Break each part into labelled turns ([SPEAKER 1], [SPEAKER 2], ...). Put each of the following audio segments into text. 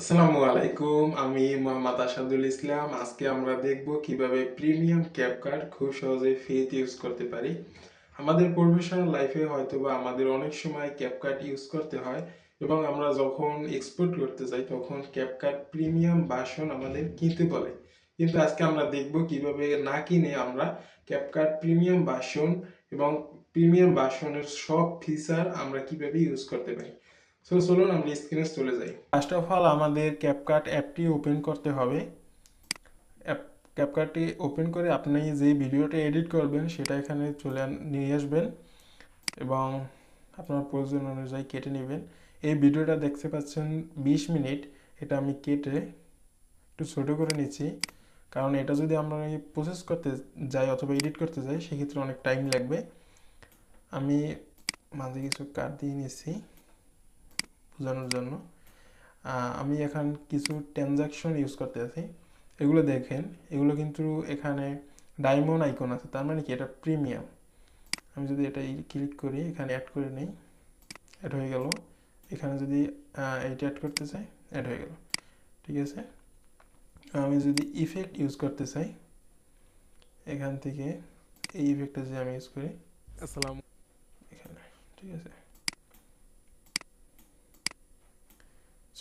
[SPEAKER 1] আসসালামু আলাইকুম। আমি মোহাম্মদ আসাদুল ইসলাম। আজকে আমরা দেখব কিভাবে প্রিমিয়াম ক্যাপকাট খুব সহজে ফ্রিতে ইউজ করতে পারি। আমাদের প্রফেশনাল লাইফে হয়তোবা আমাদের অনেক সময় ক্যাপকাট ইউজ করতে হয় এবং আমরা যখন এক্সপোর্ট করতে যাই তখন ক্যাপকাট প্রিমিয়াম ভার্সন আমাদের কিনতে বলে। কিন্তু আজকে আমরা দেখব কিভাবে না কিনে আমরা ক্যাপকাট প্রিমিয়াম ভার্সন এবং প্রিমিয়াম ভার্সনের সব ফিচার আমরা কিভাবে ইউজ করতে পারি। চলুন আমরা স্ক্রিনে চলে যাই। ফার্স্ট অফ অল আমাদের ক্যাপকাট অ্যাপটি ওপেন করতে হবে। অ্যাপ ক্যাপকাটটি ওপেন করে আপনি যে ভিডিওটা এডিট করবেন সেটা এখানে নিয়ে আসবেন এবং আপনার প্রয়োজন অনুযায়ী কেটে নেবেন। এই ভিডিওটা দেখতে পাচ্ছেন 20 মিনিট, এটা আমি কেটে একটু ছোটো করে নিচ্ছি, কারণ এটা যদি আমরা প্রসেস করতে যাই অথবা এডিট করতে যাই সেক্ষেত্রে অনেক টাইম লাগবে। আমি মাঝে কিছু কাট দিয়ে নিচ্ছি বোঝানোর জন্য। আমি এখন কিছু ট্রানজাকশন ইউজ করতে আছি, এগুলো দেখেন, এগুলো কিন্তু এখানে ডায়মন্ড আইকন আছে, তার মানে কি এটা প্রিমিয়াম। আমি যদি এটা ক্লিক করি, এখানে অ্যাড করে নিই, অ্যাড হয়ে গেল। এখানে যদি এইটা অ্যাড করতে চাই, অ্যাড হয়ে গেল। ঠিক আছে, আমি যদি ইফেক্ট ইউজ করতে চাই এখান থেকে এই ইফেক্টটা যে আমি ইউজ করি এখানে, ঠিক আছে।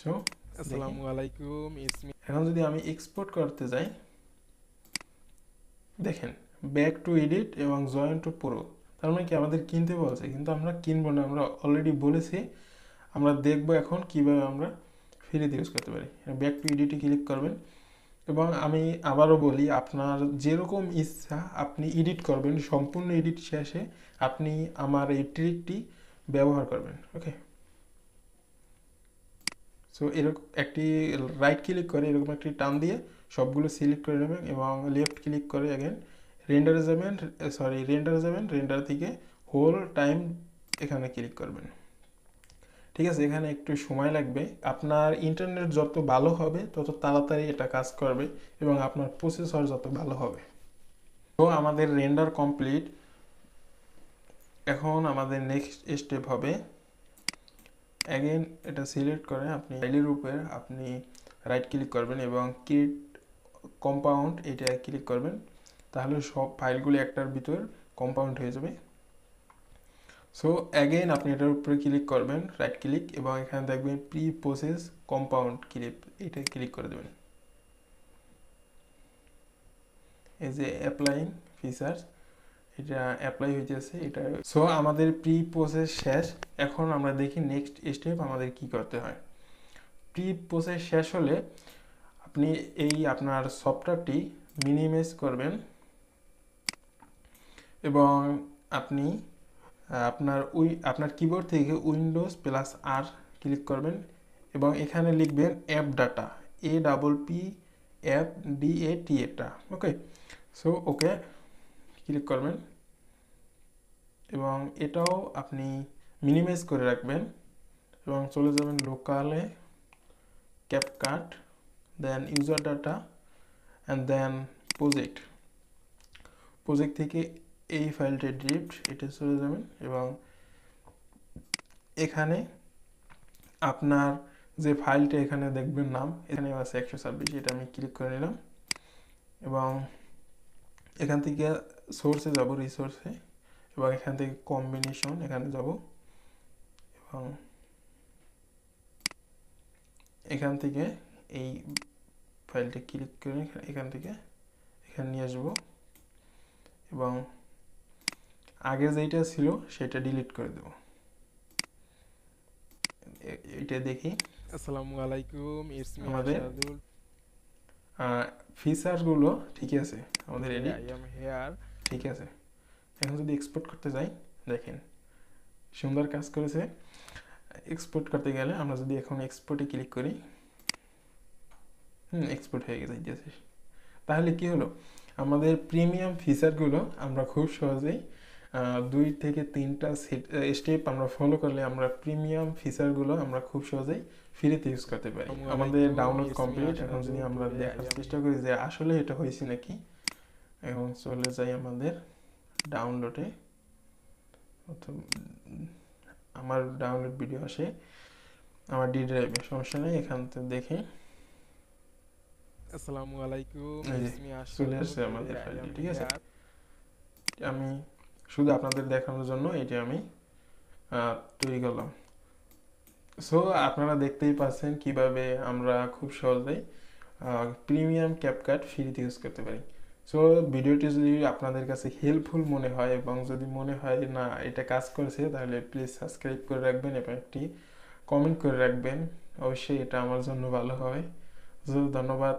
[SPEAKER 1] সো
[SPEAKER 2] আসসালামু আলাইকুম ইসমি।
[SPEAKER 1] এখন যদি আমি এক্সপোর্ট করতে যাই, দেখেন ব্যাক টু এডিট এবং জয়েন টু প্রো, তার মানে কি আমাদের কিনতে বলছে, কিন্তু আমরা কিনবো না, আমরা অলরেডি বলেছি। আমরা দেখবো এখন কিভাবে আমরা ফ্রিতে ইউজ করতে পারি। ব্যাক টু এডিটে ক্লিক করবেন এবং আমি আবারও বলি, আপনার যেরকম ইচ্ছা আপনি এডিট করবেন, সম্পূর্ণ এডিট শেষে আপনি আমার এই ট্রিকটি ব্যবহার করবেন। ওকে, সো এরকম একটি রাইট ক্লিক করে এরকম একটি টান দিয়ে সবগুলো সিলেক্ট করে নেবেন এবং লেফট ক্লিক করে অ্যাগেন রেন্ডার থেকে হোল টাইম এখানে ক্লিক করবেন। ঠিক আছে, এখানে একটু সময় লাগবে। আপনার ইন্টারনেট যত ভালো হবে তত তাড়াতাড়ি এটা কাজ করবে এবং আপনার প্রসেসর যত ভালো হবে। তো আমাদের রেন্ডার কমপ্লিট। এখন আমাদের নেক্সট স্টেপ হবে, অ্যাগেন এটা সিলেক্ট করে আপনি ফাইলের উপরে আপনি রাইট ক্লিক করবেন এবং ক্রিয়েট কম্পাউন্ড এটা ক্লিক করবেন, তাহলে সব ফাইলগুলি একটার ভিতর কম্পাউন্ড হয়ে যাবে। সো অ্যাগেন আপনি এটার উপরে ক্লিক করবেন, রাইট ক্লিক, এবং এখানে দেখবেন প্রি প্রসেস কম্পাউন্ড ক্লিপ, এটা ক্লিক করে দেবেন। এই যে অ্যাপ্লাইং ফিচার্স, এটা অ্যাপ্লাই হইতেছে এটা। সো আমাদের প্রি প্রসেস শেষ। এখন আমরা দেখি নেক্সট স্টেপ আমাদের কি করতে হয়। প্রি প্রসেস শেষ হলে আপনি এই আপনার সফটওয়্যারটি মিনিমাইজ করবেন এবং আপনি আপনার কিবোর্ড থেকে উইন্ডোজ প্লাস আর ক্লিক করবেন এবং এখানে লিখবেন app data, APP app DATA এটা। ওকে, সো ওকে ক্লিক করবেন এবং এটাও আপনি মিনিমাইজ করে রাখবেন এবং চলে যাবেন লোকালে, CapCut, then user data and then project থেকে এই ফাইলটা ড্রিফট, এটা চলে যাবেন এবং এখানে আপনার যে ফাইলটা এখানে দেখবেন নাম, এখানে আছে 126, এটা আমি ক্লিক করে নিলাম এবং এখান থেকে সোর্সে যাব, রিসোর্সে, এবং এখান থেকে কম্বিনেশন এখানে যাব এবং এখান থেকে এই ফাইলটা ক্লিক করে এখান থেকে এখানে নিয়ে আসবো এবং আগে যেটা ছিল সেটা ডিলিট করে দেব। এটা দেখি
[SPEAKER 2] আসসালামু আলাইকুম ইসমি
[SPEAKER 1] আমাদের
[SPEAKER 2] আশাদুল।
[SPEAKER 1] ফিচারগুলো ঠিক আছে, আমাদের
[SPEAKER 2] ওকে,
[SPEAKER 1] এডিট
[SPEAKER 2] আই এম হেয়ার।
[SPEAKER 1] ঠিক আছে। এখন যদি এক্সপোর্ট করতে যাই, দেখেন সুন্দর কাজ করেছে। এক্সপোর্ট করতে গেলে আমরা যদি এখন এক্সপোর্টে ক্লিক করি, এক্সপোর্ট হয়ে গেছে। তাহলে কি হলো, আমাদের প্রিমিয়াম ফিচারগুলো আমরা খুব সহজেই 2 থেকে 3টা স্টেপ আমরা ফলো করলে আমরা প্রিমিয়াম ফিচারগুলো আমরা খুব সহজেই ফ্রিতে ইউজ করতে পারি।
[SPEAKER 2] আসসালামু
[SPEAKER 1] আমাদের
[SPEAKER 2] আলাইকুম
[SPEAKER 1] ডাউনলোড
[SPEAKER 2] ইসমি
[SPEAKER 1] কমপ্লিট। এখন যদি
[SPEAKER 2] আশাদুল।
[SPEAKER 1] আমরা
[SPEAKER 2] টুডে আই
[SPEAKER 1] দেখার
[SPEAKER 2] এম
[SPEAKER 1] চেষ্টা করি যে আসলে এটা হয়েছে নাকি, এখন চলে যাই আমাদের ডাউনলোডে, অথবা আমার ডাউনলোড ভিডিও আসে, আমার ডি ড্রাইভে, সমস্যা নেই, এখান থেকে দেখি
[SPEAKER 2] আসসালামু আলাইকুম,
[SPEAKER 1] এই যে
[SPEAKER 2] ইটস মি
[SPEAKER 1] চলে
[SPEAKER 2] আশরাফুল
[SPEAKER 1] আসছে আমাদের
[SPEAKER 2] টুডে আই
[SPEAKER 1] ফাইলটি,
[SPEAKER 2] এম
[SPEAKER 1] ঠিক আছে।
[SPEAKER 2] হিয়ার।
[SPEAKER 1] আমি শুধু আপনাদের দেখানোর জন্য এটি আমি তৈরি করলাম। সো আপনারা দেখতেই পাচ্ছেন কিভাবে আমরা খুব সহজেই প্রিমিয়াম ক্যাপকাট ফ্রিতে ইউজ করতে পারি। সো ভিডিওটি যদি আপনাদের কাছে হেল্পফুল মনে হয় এবং যদি মনে হয় না এটা কাজ করেছে, তাহলে প্লিজ সাবস্ক্রাইব করে রাখবেন এবং একটি কমেন্ট করে রাখবেন, অবশ্যই এটা আমার জন্য ভালো হবে। সো ধন্যবাদ।